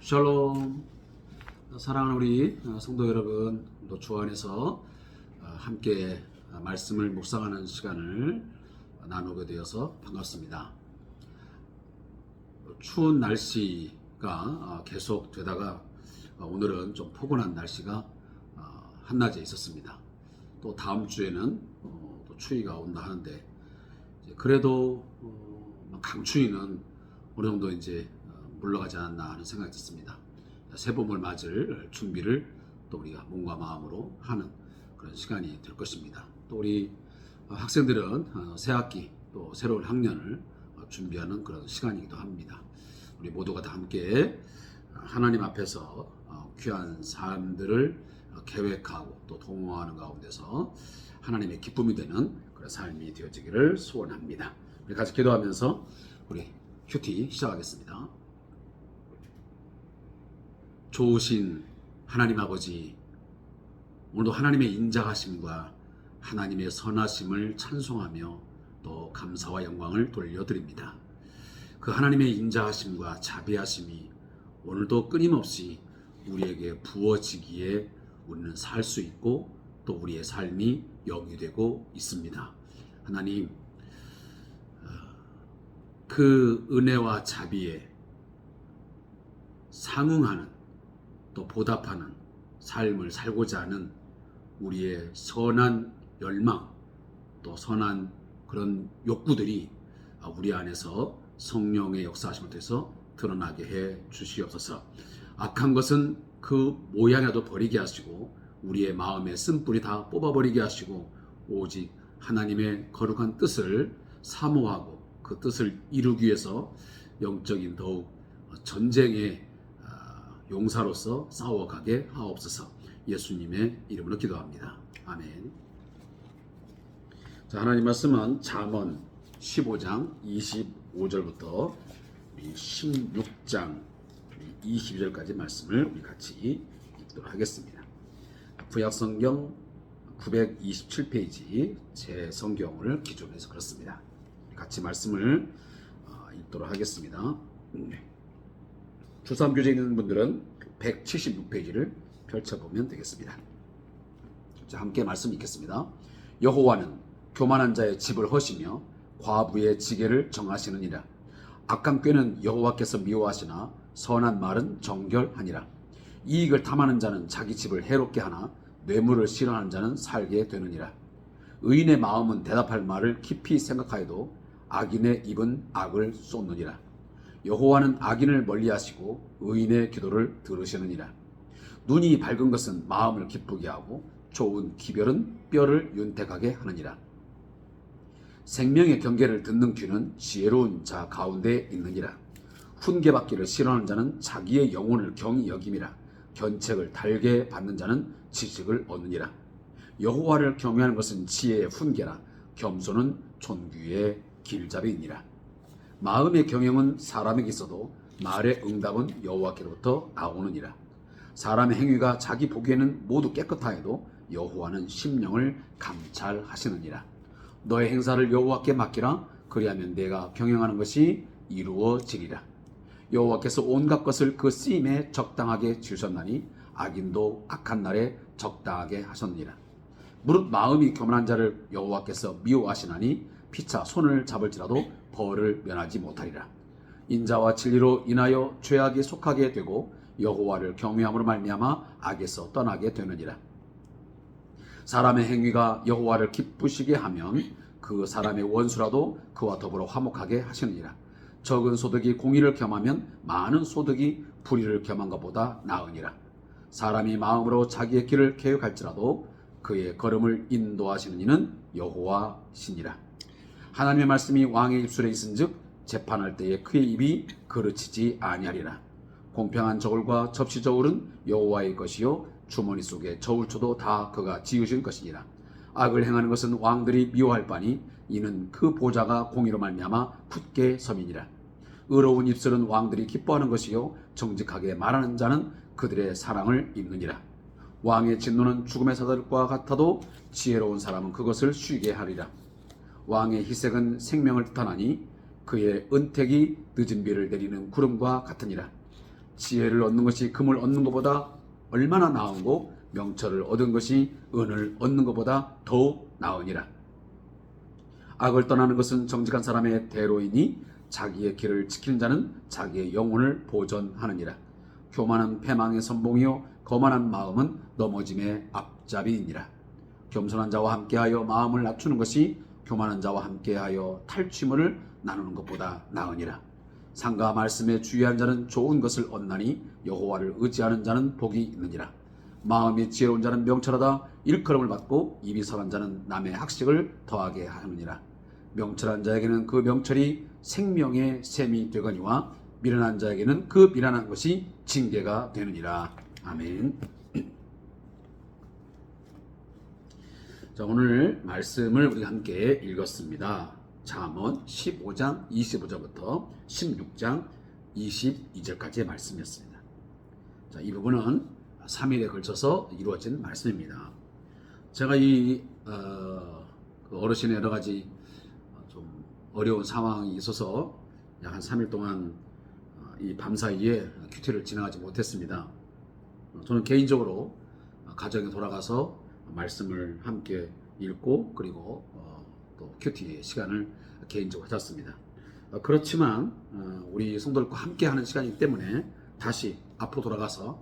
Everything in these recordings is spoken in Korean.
샬롬. 사랑하는 우리 성도 여러분, 또 주 안에서 함께 말씀을 묵상하는 시간을 나누게 되어서 반갑습니다. 추운 날씨가 계속 되다가 오늘은 좀 포근한 날씨가 한낮에 있었습니다. 또 다음 주에는 또 추위가 온다 하는데, 그래도 강추위는 어느 정도 이제 물러가지 않았나 하는 생각이 듭니다. 새봄을 맞을 준비를 또 우리가 몸과 마음으로 하는 그런 시간이 될 것입니다. 또 우리 학생들은 새학기 또 새로운 학년을 준비하는 그런 시간이기도 합니다. 우리 모두가 다 함께 하나님 앞에서 귀한 삶들을 계획하고 또 도모하는 가운데서 하나님의 기쁨이 되는 그런 삶이 되어지기를 소원합니다. 우리 같이 기도하면서 우리 큐티 시작하겠습니다. 좋으신 하나님 아버지, 오늘도 하나님의 인자하심과 하나님의 선하심을 찬송하며 또 감사와 영광을 돌려드립니다. 그 하나님의 인자하심과 자비하심이 오늘도 끊임없이 우리에게 부어지기에 우리는 살 수 있고 또 우리의 삶이 영위되고 있습니다. 하나님, 그 은혜와 자비에 상응하는 또 보답하는 삶을 살고자 하는 우리의 선한 열망 또 선한 그런 욕구들이 우리 안에서 성령의 역사하심을 통해서 드러나게 해 주시옵소서. 악한 것은 그 모양이라도 버리게 하시고 우리의 마음의 쓴뿌리 다 뽑아버리게 하시고 오직 하나님의 거룩한 뜻을 사모하고 그 뜻을 이루기 위해서 영적인 더욱 전쟁의 용사로서 싸워가게 하옵소서. 예수님의 이름으로 기도합니다. 아멘. 자, 하나님 말씀은 잠언 15장 25절부터 16장 22절까지 말씀을 우리 같이 읽도록 하겠습니다. 구약성경 927페이지 제 성경을 기준으로 해서 그렇습니다. 같이 말씀을 읽도록 하겠습니다. 주삼교재에 있는 분들은 176페이지를 펼쳐보면 되겠습니다. 자, 함께 말씀 읽겠습니다. 여호와는 교만한 자의 집을 허시며 과부의 지게를 정하시느니라. 악한 꾀는 여호와께서 미워하시나 선한 말은 정결하니라. 이익을 탐하는 자는 자기 집을 해롭게 하나 뇌물을 싫어하는 자는 살게 되느니라. 의인의 마음은 대답할 말을 깊이 생각하여도 악인의 입은 악을 쏟느니라. 여호와는 악인을 멀리하시고 의인의 기도를 들으시느니라. 눈이 밝은 것은 마음을 기쁘게 하고 좋은 기별은 뼈를 윤택하게 하느니라. 생명의 경계를 듣는 귀는 지혜로운 자 가운데 있느니라. 훈계받기를 싫어하는 자는 자기의 영혼을 경히 여김이라. 견책을 달게 받는 자는 지식을 얻느니라. 여호와를 경외하는 것은 지혜의 훈계라. 겸손은 존귀의 길잡이니라. 마음의 경영은 사람에게 있어도 말의 응답은 여호와께로부터 나오느니라. 사람의 행위가 자기 보기에는 모두 깨끗하여도 여호와는 심령을 감찰하시느니라. 너의 행사를 여호와께 맡기라. 그리하면 내가 경영하는 것이 이루어지리라. 여호와께서 온갖 것을 그 쓰임에 적당하게 지으셨나니 악인도 악한 날에 적당하게 하셨느니라. 무릇 마음이 교만한 자를 여호와께서 미워하시나니 피차 손을 잡을지라도 벌을 면하지 못하리라. 인자와 진리로 인하여 죄악에 속하게 되고 여호와를 경외함으로 말미암아 악에서 떠나게 되느니라. 사람의 행위가 여호와를 기쁘시게 하면 그 사람의 원수라도 그와 더불어 화목하게 하시느니라. 적은 소득이 공의를 겸하면 많은 소득이 불의를 겸한 것보다 나으니라. 사람이 마음으로 자기의 길을 계획할지라도 그의 걸음을 인도하시는 이는 여호와시니라. 하나님의 말씀이 왕의 입술에 있은즉 재판할 때에 그의 입이 그르치지 아니하리라. 공평한 저울과 접시 저울은 여호와의 것이요 주머니 속의 저울초도 다 그가 지으신 것이니라. 악을 행하는 것은 왕들이 미워할 바니 이는 그 보좌가 공의로 말미암아 굳게 섬이니라. 의로운 입술은 왕들이 기뻐하는 것이요 정직하게 말하는 자는 그들의 사랑을 입느니라. 왕의 진노는 죽음의 사들과 같아도 지혜로운 사람은 그것을 쉬게 하리라. 왕의 희색은 생명을 뜻하나니 그의 은택이 늦은 비를 내리는 구름과 같으니라. 지혜를 얻는 것이 금을 얻는 것보다 얼마나 나은고 명철을 얻은 것이 은을 얻는 것보다 더욱 나으니라. 악을 떠나는 것은 정직한 사람의 대로이니 자기의 길을 지키는 자는 자기의 영혼을 보존하느니라. 교만은 패망의 선봉이요 거만한 마음은 넘어짐의 앞잡이니라. 겸손한 자와 함께하여 마음을 낮추는 것이 교만한 자와 함께하여 탈취물을 나누는 것보다 나으니라. 상과 말씀에 주의한 자는 좋은 것을 얻나니 여호와를 의지하는 자는 복이 있느니라. 마음이 지혜로운 자는 명철하다. 일컬음을 받고 입이 선한 자는 남의 학식을 더하게 하느니라. 명철한 자에게는 그 명철이 생명의 샘이 되거니와 미련한 자에게는 그 미련한 것이 징계가 되느니라. 아멘. 자, 오늘 말씀을 우리 함께 읽었습니다. 잠언 15장 25절부터 16장 22절까지의 말씀이었습니다. 자, 이 부분은 3일에 걸쳐서 이루어진 말씀입니다. 제가 이 어르신의 여러 가지 좀 어려운 상황이 있어서 약 한 3일 동안 이 밤사이에 큐티를 진행하지 못했습니다. 저는 개인적으로 가정에 돌아가서 말씀을 함께 읽고 그리고 또 큐티 시간을 개인적으로 가졌습니다. 그렇지만 우리 성도들과 함께 하는 시간이기 때문에 다시 앞으로 돌아가서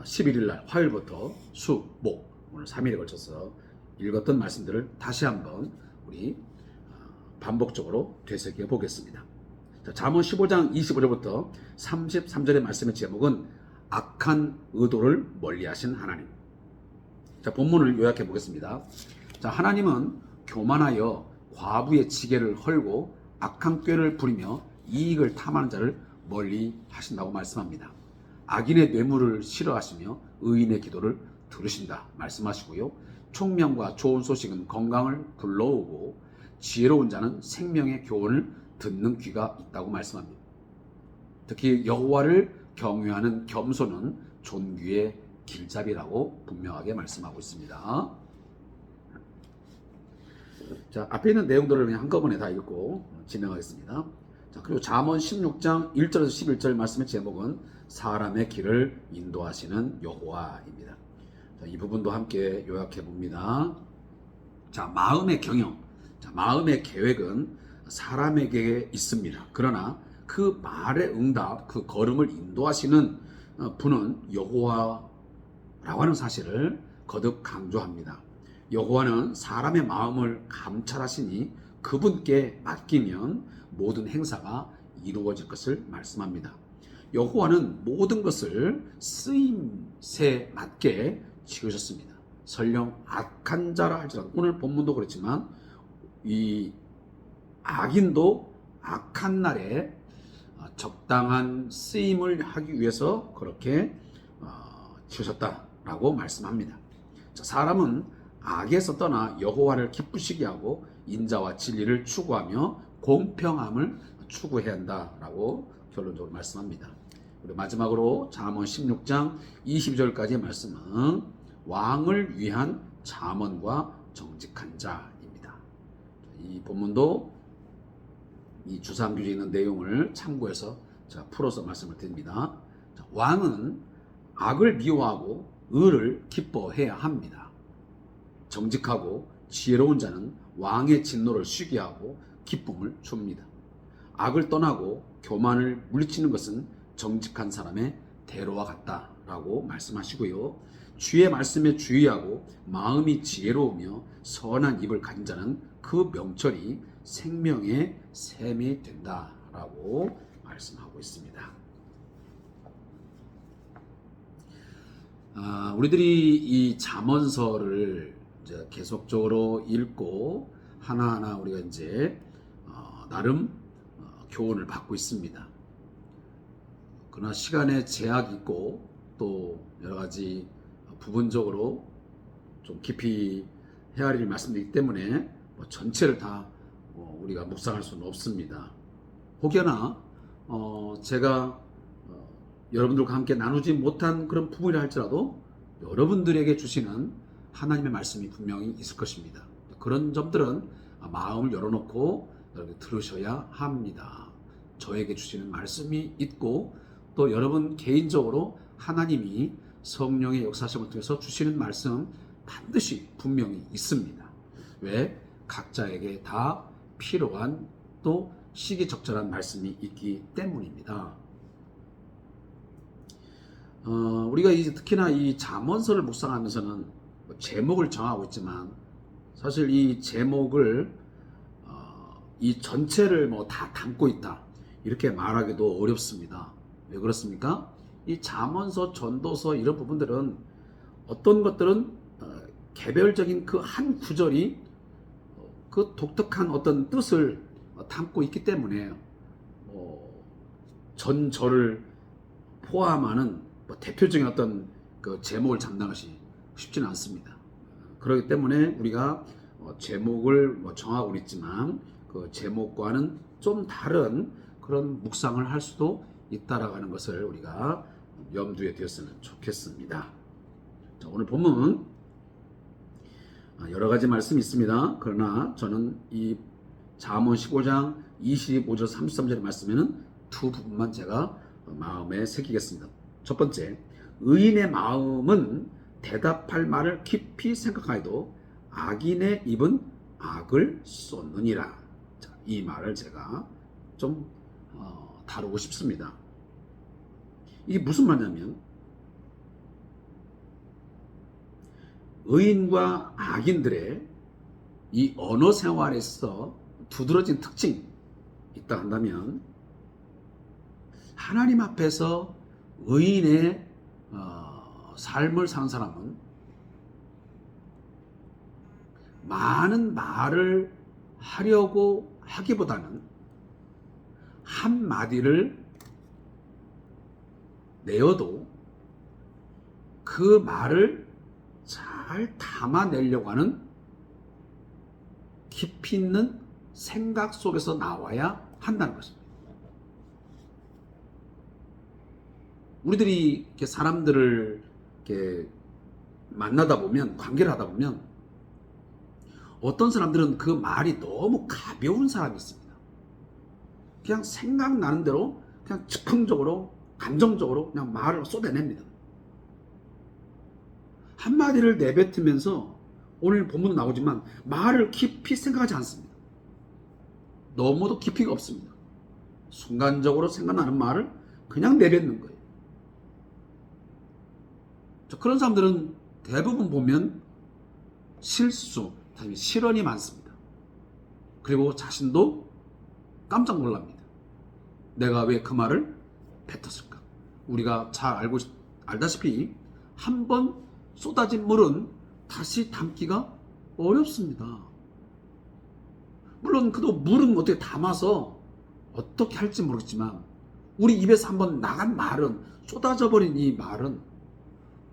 11일 날 화요일부터 수, 목 오늘 3일에 걸쳐서 읽었던 말씀들을 다시 한번 우리 반복적으로 되새겨 보겠습니다. 자, 잠언 15장 25절부터 33절의 말씀의 제목은 악한 의도를 멀리하신 하나님. 자, 본문을 요약해 보겠습니다. 자, 하나님은 교만하여 과부의 지게를 헐고 악한 꾀를 부리며 이익을 탐하는 자를 멀리 하신다고 말씀합니다. 악인의 뇌물을 싫어하시며 의인의 기도를 들으신다 말씀하시고요. 총명과 좋은 소식은 건강을 불러오고 지혜로운 자는 생명의 교훈을 듣는 귀가 있다고 말씀합니다. 특히 여호와를 경외하는 겸손은 존귀의 길잡이라고 분명하게 말씀하고 있습니다. 자, 앞에 있는 내용들을 그냥 한꺼번에 다 읽고 진행하겠습니다. 자, 그리고 잠언 16장 1절에서 11절 말씀의 제목은 사람의 길을 인도하시는 여호와입니다. 자, 이 부분도 함께 요약해 봅니다. 자, 마음의 경영, 자, 마음의 계획은 사람에게 있습니다. 그러나 그 말의 응답, 그 걸음을 인도하시는 분은 여호와라고 하는 사실을 거듭 강조합니다. 여호와는 사람의 마음을 감찰하시니 그분께 맡기면 모든 행사가 이루어질 것을 말씀합니다. 여호와는 모든 것을 쓰임새 맞게 지으셨습니다. 설령 악한 자라 할지라도 오늘 본문도 그렇지만 이 악인도 악한 날에 적당한 쓰임을 하기 위해서 그렇게 지으셨다라고 말씀합니다. 자, 사람은 악에서 떠나 여호와를 기쁘시게 하고 인자와 진리를 추구하며 공평함을 추구해야 한다라고 결론적으로 말씀합니다. 그리고 마지막으로 잠언 16장 22절까지의 말씀은 왕을 위한 잠언과 정직한 자입니다. 이 본문도 이 주상규제에 있는 내용을 참고해서 제가 풀어서 말씀을 드립니다. 자, 왕은 악을 미워하고 의를 기뻐해야 합니다. 정직하고 지혜로운 자는 왕의 진노를 쉬게 하고 기쁨을 줍니다. 악을 떠나고 교만을 물리치는 것은 정직한 사람의 대로와 같다라고 말씀하시고요. 주의 말씀에 주의하고 마음이 지혜로우며 선한 입을 가진 자는 그 명철이 생명의 샘이 된다라고 말씀하고 있습니다. 우리들이 이 잠언서를 이제 계속적으로 읽고 하나하나 우리가 이제 나름 교훈을 받고 있습니다. 그러나 시간에 제약이 있고 또 여러 가지 부분적으로 좀 깊이 헤아릴 말씀이기 때문에 전체를 다 우리가 묵상할 수는 없습니다. 혹여나 제가 여러분들과 함께 나누지 못한 그런 부분이라 할지라도 여러분들에게 주시는 하나님의 말씀이 분명히 있을 것입니다. 그런 점들은 마음을 열어놓고 여러분 들으셔야 합니다. 저에게 주시는 말씀이 있고 또 여러분 개인적으로 하나님이 성령의 역사심을 통해서 주시는 말씀 반드시 분명히 있습니다. 왜? 각자에게 다 필요한 또 시기적절한 말씀이 있기 때문입니다. 우리가 이제 특히나 이 잠언서를 묵상하면서는 제목을 정하고 있지만 사실 이 제목을 이 전체를 뭐 다 담고 있다 이렇게 말하기도 어렵습니다. 왜 그렇습니까? 이 잠언서, 전도서 이런 부분들은 어떤 것들은 개별적인 그 한 구절이 그 독특한 어떤 뜻을 담고 있기 때문에 전절을 포함하는 대표적인 어떤 그 제목을 잡는 것이 쉽지는 않습니다. 그렇기 때문에 우리가 제목을 정하고 있지만 그 제목과는 좀 다른 그런 묵상을 할 수도 있다라는 것을 우리가 염두에 두었으면 좋겠습니다. 자, 오늘 본문 여러 가지 말씀이 있습니다. 그러나 저는 이 잠언 15장 25절 33절의 말씀에는 두 부분만 제가 마음에 새기겠습니다. 첫 번째, 의인의 마음은 대답할 말을 깊이 생각하여도 악인의 입은 악을 쏟느니라. 자, 이 말을 제가 좀 다루고 싶습니다. 이게 무슨 말이냐면 의인과 악인들의 이 언어 생활에서 두드러진 특징이 있다 한다면 하나님 앞에서 의인의 삶을 사는 사람은 많은 말을 하려고 하기보다는 한마디를 내어도 그 말을 잘 담아내려고 하는 깊이 있는 생각 속에서 나와야 한다는 것입니다. 우리들이 이렇게 사람들을 이렇게 만나다 보면, 관계를 하다 보면 어떤 사람들은 그 말이 너무 가벼운 사람이 있습니다. 그냥 생각나는 대로 그냥 즉흥적으로 감정적으로 그냥 말을 쏟아냅니다. 한마디를 내뱉으면서 오늘 본문도 나오지만 말을 깊이 생각하지 않습니다. 너무도 깊이가 없습니다. 순간적으로 생각나는 말을 그냥 내뱉는 거예요. 그런 사람들은 대부분 보면 실수, 실언이 많습니다. 그리고 자신도 깜짝 놀랍니다. 내가 왜 그 말을 뱉었을까? 우리가 잘 알다시피 한번 쏟아진 물은 다시 담기가 어렵습니다. 물론 그도 물은 어떻게 담아서 어떻게 할지 모르겠지만 우리 입에서 한번 나간 말은, 쏟아져 버린 이 말은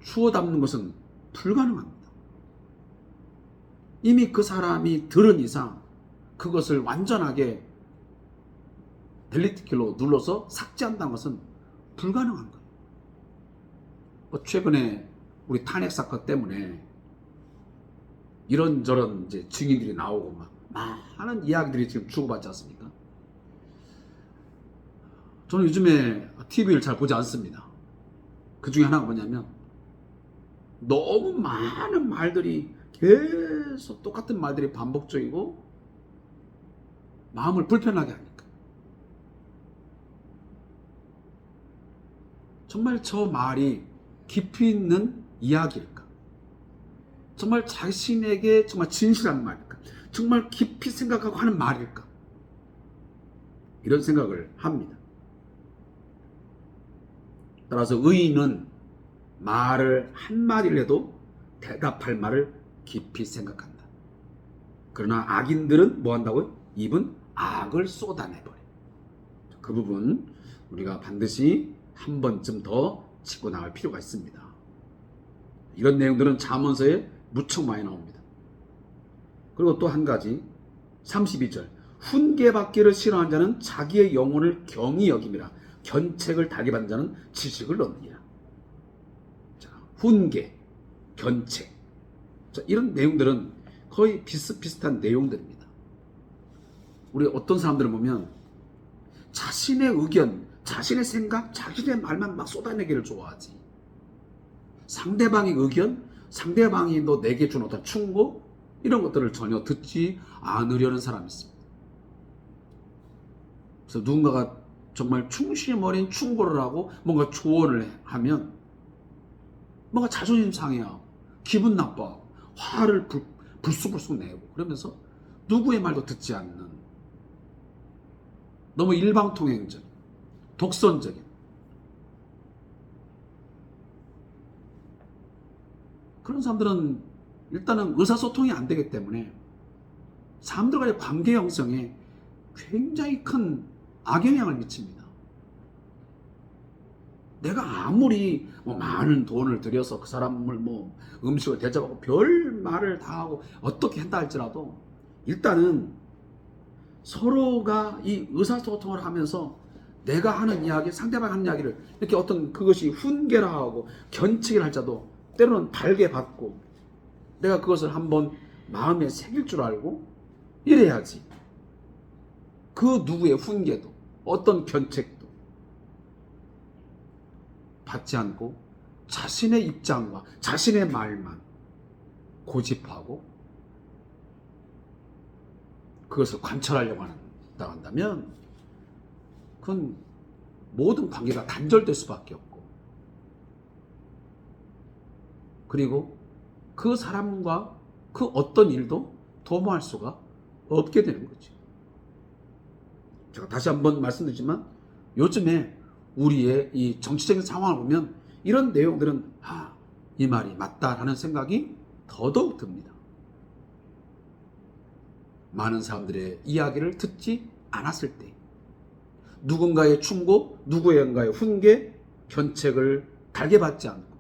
주워 담는 것은 불가능합니다. 이미 그 사람이 들은 이상 그것을 완전하게 델리트 키로 눌러서 삭제한다는 것은 불가능한 거예요. 최근에 우리 탄핵 사건 때문에 이런저런 이제 증인들이 나오고 막 많은 이야기들이 지금 주고받지 않습니까? 저는 요즘에 TV를 잘 보지 않습니다. 그 중에 하나가 뭐냐면 너무 많은 말들이 계속 똑같은 말들이 반복적이고 마음을 불편하게 하니까. 정말 저 말이 깊이 있는 이야기일까? 정말 자신에게 정말 진실한 말일까? 정말 깊이 생각하고 하는 말일까? 이런 생각을 합니다. 따라서 의인은 말을 한마디를 해도 대답할 말을 깊이 생각한다. 그러나 악인들은 뭐 한다고요? 입은 악을 쏟아내버려요. 그 부분 우리가 반드시 한 번쯤 더 짚고 나갈 필요가 있습니다. 이런 내용들은 잠언서에 무척 많이 나옵니다. 그리고 또 한 가지 32절 훈계받기를 싫어하는 자는 자기의 영혼을 경히 여김이라 견책을 달게 받는 자는 지식을 얻느니라. 자, 훈계, 견책, 자, 이런 내용들은 거의 비슷비슷한 내용들입니다. 우리 어떤 사람들을 보면 자신의 의견, 자신의 생각, 자신의 말만 막 쏟아내기를 좋아하지. 상대방의 의견, 상대방이 너 내게 준 어떤 충고, 이런 것들을 전혀 듣지 않으려는 사람이 있습니다. 그래서 누군가가 정말 충심 어린 충고를 하고 뭔가 조언을 하면 뭔가 자존심 상해하고 기분 나빠하고 화를 불쑥불쑥 내고 그러면서 누구의 말도 듣지 않는 너무 일방통행적인 독선적인 그런 사람들은 일단은 의사소통이 안 되기 때문에 사람들과의 관계 형성에 굉장히 큰 악영향을 미칩니다. 내가 아무리 많은 돈을 들여서 그 사람을 음식을 대접하고 별 말을 다 하고 어떻게 한다 할지라도 일단은 서로가 이 의사소통을 하면서 내가 하는 이야기, 상대방 하는 이야기를 이렇게 어떤 그것이 훈계라 하고 견치기를 할지라도 때로는 달게 받고 내가 그것을 한번 마음에 새길 줄 알고 이래야지 그 누구의 훈계도 어떤 견책도 받지 않고 자신의 입장과 자신의 말만 고집하고 그것을 관철하려고 한다면 그건 모든 관계가 단절될 수밖에 없고 그리고 그 사람과 그 어떤 일도 도모할 수가 없게 되는 거죠. 제가 다시 한번 말씀드리지만 요즘에 우리의 이 정치적인 상황을 보면 이런 내용들은 이 말이 맞다라는 생각이 더더욱 듭니다. 많은 사람들의 이야기를 듣지 않았을 때 누군가의 충고, 누구인가의 훈계, 견책을 달게 받지 않고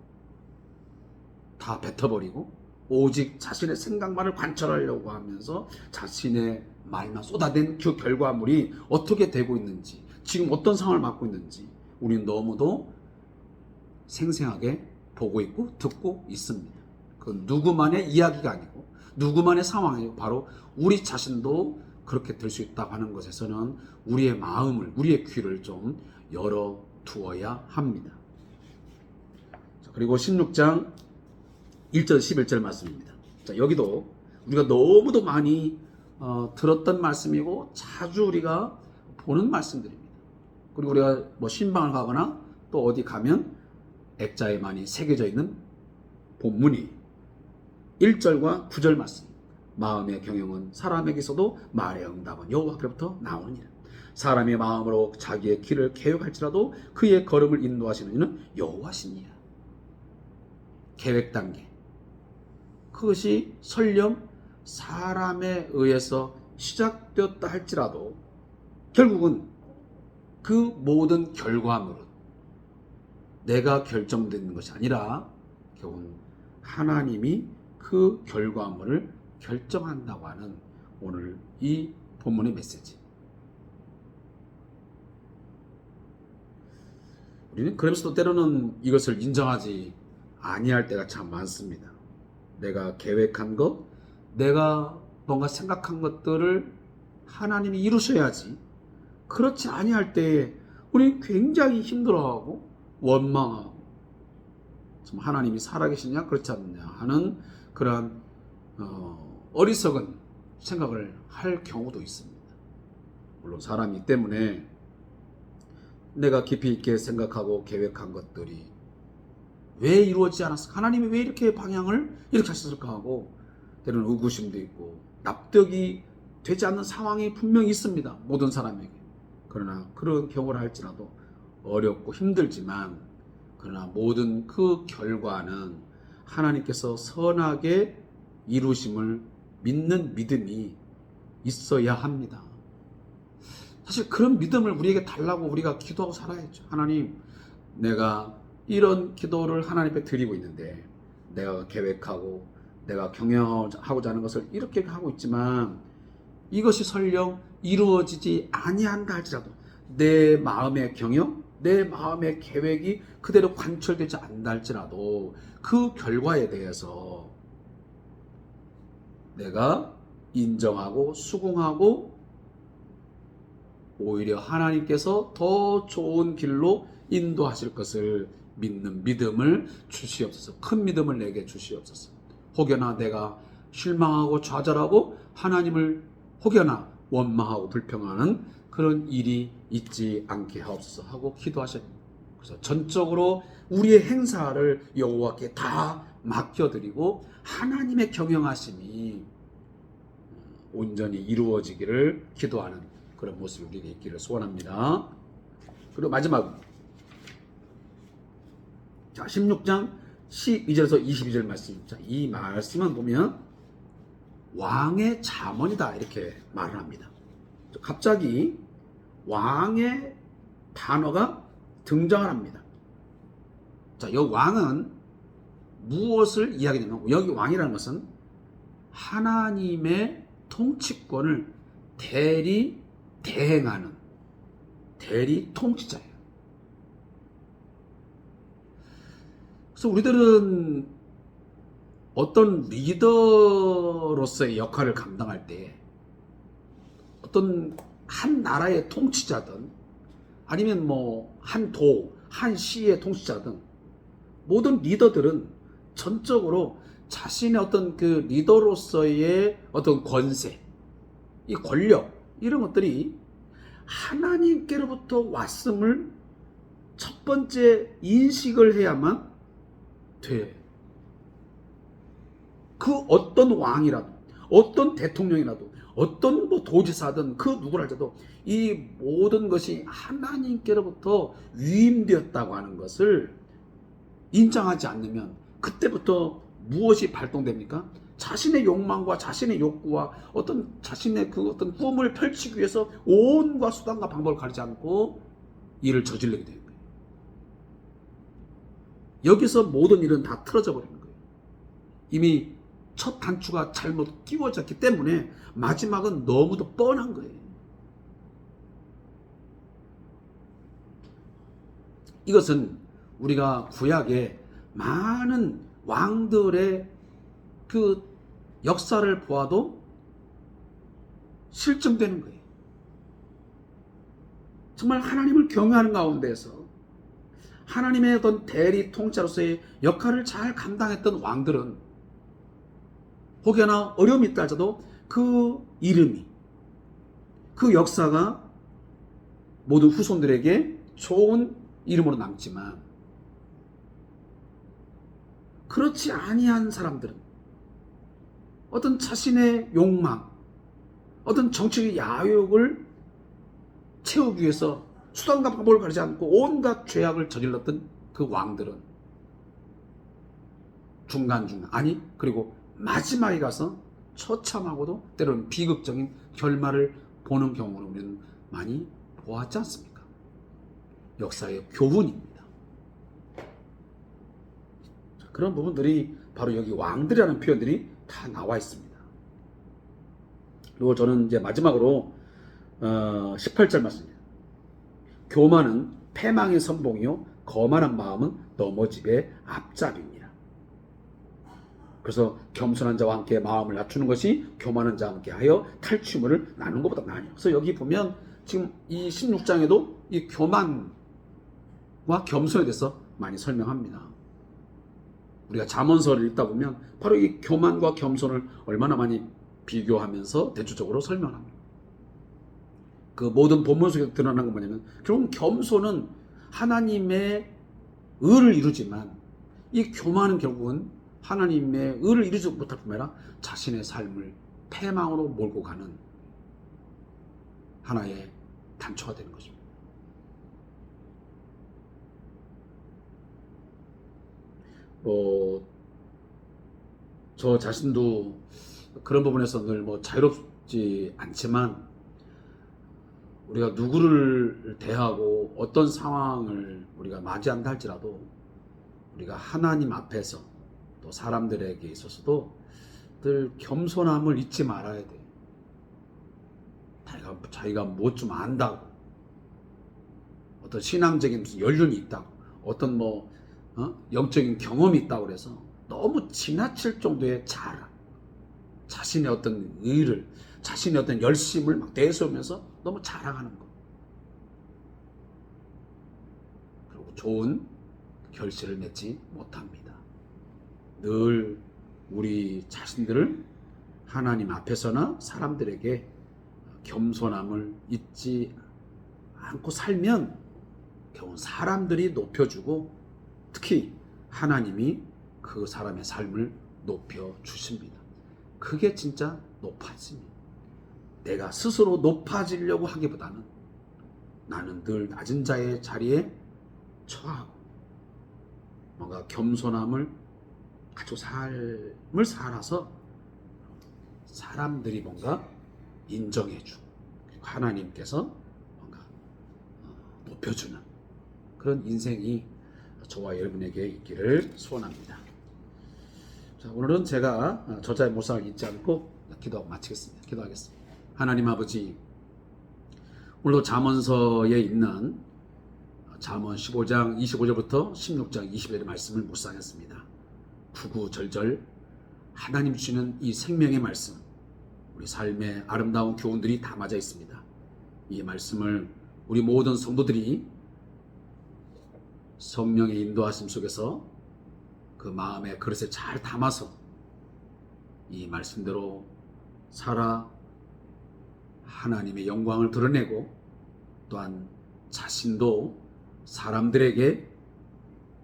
다 뱉어버리고 오직 자신의 생각만을 관철하려고 하면서 자신의 말만 쏟아낸 그 결과물이 어떻게 되고 있는지 지금 어떤 상황을 맞고 있는지 우리는 너무도 생생하게 보고 있고 듣고 있습니다. 그건 누구만의 이야기가 아니고 누구만의 상황이고 바로 우리 자신도 그렇게 될 수 있다고 하는 것에서는 우리의 마음을 우리의 귀를 좀 열어 두어야 합니다. 그리고 16장 1절 11절 말씀입니다. 자, 여기도 우리가 너무도 많이 들었던 말씀이고 자주 우리가 보는 말씀들입니다. 그리고 우리가 신방을 가거나 또 어디 가면 액자에 많이 새겨져 있는 본문이 1절과 9절 말씀. 마음의 경영은 사람에게서도 말의 응답은 여호와께로부터 나오느니라. 사람의 마음으로 자기의 길을 계획할지라도 그의 걸음을 인도하시는 이는 여호와시니라. 계획 단계. 그것이 설령 사람에 의해서 시작되었다 할지라도 결국은 그 모든 결과물은 내가 결정되는 것이 아니라 결국은 하나님이 그 결과물을 결정한다고 하는 오늘 이 본문의 메시지. 우리는 그러면서도 때로는 이것을 인정하지 아니할 때가 참 많습니다. 내가 계획한 것, 내가 뭔가 생각한 것들을 하나님이 이루셔야지. 그렇지 아니할 때에 우리는 굉장히 힘들어하고 원망하고 좀 하나님이 살아계시냐 그렇지 않느냐 하는 그러한 어리석은 생각을 할 경우도 있습니다. 물론 사람이기 때문에 내가 깊이 있게 생각하고 계획한 것들이 왜 이루어지지 않았을까? 하나님이 왜 이렇게 방향을 이렇게 하셨을까 하고 때로는 의구심도 있고 납득이 되지 않는 상황이 분명히 있습니다. 모든 사람에게. 그러나 그런 경우를 할지라도 어렵고 힘들지만 그러나 모든 그 결과는 하나님께서 선하게 이루심을 믿는 믿음이 있어야 합니다. 사실 그런 믿음을 우리에게 달라고 우리가 기도하고 살아야죠. 하나님, 내가 이런 기도를 하나님 앞에 드리고 있는데 내가 계획하고 내가 경영하고자 하는 것을 이렇게 하고 있지만 이것이 설령 이루어지지 아니한다 할지라도 내 마음의 경영, 내 마음의 계획이 그대로 관철되지 않는다 할지라도 그 결과에 대해서 내가 인정하고 수긍하고 오히려 하나님께서 더 좋은 길로 인도하실 것을 믿는 믿음을 주시옵소서. 큰 믿음을 내게 주시옵소서. 혹여나 내가 실망하고 좌절하고 하나님을 혹여나 원망하고 불평하는 그런 일이 있지 않게 하옵소서 하고 기도하셔야 됩니다. 그래서 전적으로 우리의 행사를 여호와께 다 맡겨드리고 하나님의 경영하심이 온전히 이루어지기를 기도하는 그런 모습이 우리에게 있기를 소원합니다. 그리고 마지막 16장 12절에서 22절 말씀. 이 말씀만 보면 왕의 잠언이다 이렇게 말을 합니다. 갑자기 왕의 단어가 등장을 합니다. 자, 이 왕은 무엇을 이야기하냐면 여기 왕이라는 것은 하나님의 통치권을 대행하는 대리 통치자예요. 그래서 우리들은 어떤 리더로서의 역할을 감당할 때 어떤 한 나라의 통치자든 아니면 뭐 한 도, 한 시의 통치자든 모든 리더들은 전적으로 자신의 어떤 그 리더로서의 어떤 권세, 이 권력 이런 것들이 하나님께로부터 왔음을 첫 번째 인식을 해야만 돼. 그 어떤 왕이라도 어떤 대통령이라도 어떤 뭐 도지사든 그 누구랄지라도 이 모든 것이 하나님께로부터 위임되었다고 하는 것을 인정하지 않으면 그때부터 무엇이 발동됩니까? 자신의 욕망과 자신의 욕구와 어떤 자신의 그 어떤 꿈을 펼치기 위해서 온갖 수단과 방법을 가리지 않고 일을 저지르게 되는 거예요. 여기서 모든 일은 다 틀어져 버리는 거예요. 이미 첫 단추가 잘못 끼워졌기 때문에 마지막은 너무도 뻔한 거예요. 이것은 우리가 구약의 많은 왕들의 그 역사를 보아도 실증되는 거예요. 정말 하나님을 경외하는 가운데에서 하나님의 어떤 대리 통치자로서의 역할을 잘 감당했던 왕들은 혹여나 어려움이 있다 하더라도 그 이름이, 그 역사가 모두 후손들에게 좋은 이름으로 남지만 그렇지 아니한 사람들은 어떤 자신의 욕망, 어떤 정치적 야욕을 채우기 위해서 수단과 방법을 가리지 않고 온갖 죄악을 저질렀던 그 왕들은 중간중간 아니 그리고 마지막에 가서 처참하고도 때로는 비극적인 결말을 보는 경우를 우리는 많이 보았지 않습니까? 역사의 교훈입니다. 그런 부분들이 바로 여기 왕들이라는 표현들이 다 나와 있습니다. 그리고 저는 이제 마지막으로 18절 말씀입니다. 교만은 패망의 선봉이요 거만한 마음은 넘어짐의 앞잡이니라. 그래서 겸손한 자와 함께 마음을 낮추는 것이 교만한 자와 함께 하여 탈취물을 나누는 것보다 나아요. 그래서 여기 보면 지금 이 16장에도 이 교만과 겸손에 대해서 많이 설명합니다. 우리가 잠언서를 읽다 보면 바로 이 교만과 겸손을 얼마나 많이 비교하면서 대조적으로 설명합니다. 그 모든 본문 속에 드러나는 건 뭐냐면 결국 겸손은 하나님의 의를 이루지만 이 교만은 결국은 하나님의 의를 이루지 못할 뿐만 아니라 자신의 삶을 패망으로 몰고 가는 하나의 단초가 되는 것입니다. 저 자신도 그런 부분에서 늘 자유롭지 않지만 우리가 누구를 대하고 어떤 상황을 우리가 맞이한다 할지라도 우리가 하나님 앞에서 또 사람들에게 있어서도 늘 겸손함을 잊지 말아야 돼. 자기가 뭐 좀 안다고, 어떤 신앙적인 무슨 연륜이 있다고, 어떤 영적인 경험이 있다고 그래서 너무 지나칠 정도의 자랑, 자신의 어떤 의를, 자신의 어떤 열심을 막 내세우면서 너무 자랑하는 것. 좋은 결실을 맺지 못합니다. 늘 우리 자신들을 하나님 앞에서나 사람들에게 겸손함을 잊지 않고 살면 결국 사람들이 높여주고 특히 하나님이 그 사람의 삶을 높여주십니다. 그게 진짜 높아집니다. 내가 스스로 높아지려고 하기보다는 나는 늘 낮은 자의 자리에 처하고 뭔가 겸손함을 가지고 삶을 살아서 사람들이 뭔가 인정해주고 하나님께서 뭔가 높여주는 그런 인생이 저와 여러분에게 있기를 소원합니다. 자, 오늘은 제가 저자의 모상을 잊지 않고 기도하고 마치겠습니다. 기도하겠습니다. 하나님 아버지, 오늘도 잠언서에 있는 잠언 15장 25절부터 16장 20절의 말씀을 묵상했습니다. 구구절절 하나님 주시는 이 생명의 말씀, 우리 삶의 아름다운 교훈들이 담아져 있습니다. 이 말씀을 우리 모든 성도들이 성령의 인도하심 속에서 그 마음의 그릇에 잘 담아서 이 말씀대로 살아 하나님의 영광을 드러내고 또한 자신도 사람들에게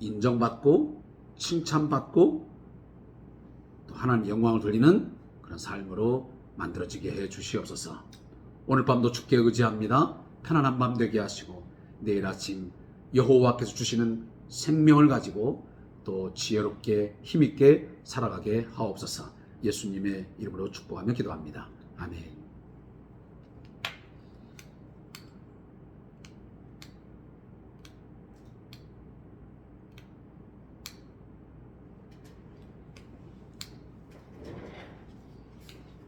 인정받고 칭찬받고 또 하나님의 영광을 돌리는 그런 삶으로 만들어지게 해 주시옵소서. 오늘 밤도 주께 의지합니다. 편안한 밤 되게 하시고 내일 아침 여호와께서 주시는 생명을 가지고 또 지혜롭게 힘있게 살아가게 하옵소서. 예수님의 이름으로 축복하며 기도합니다. 아멘.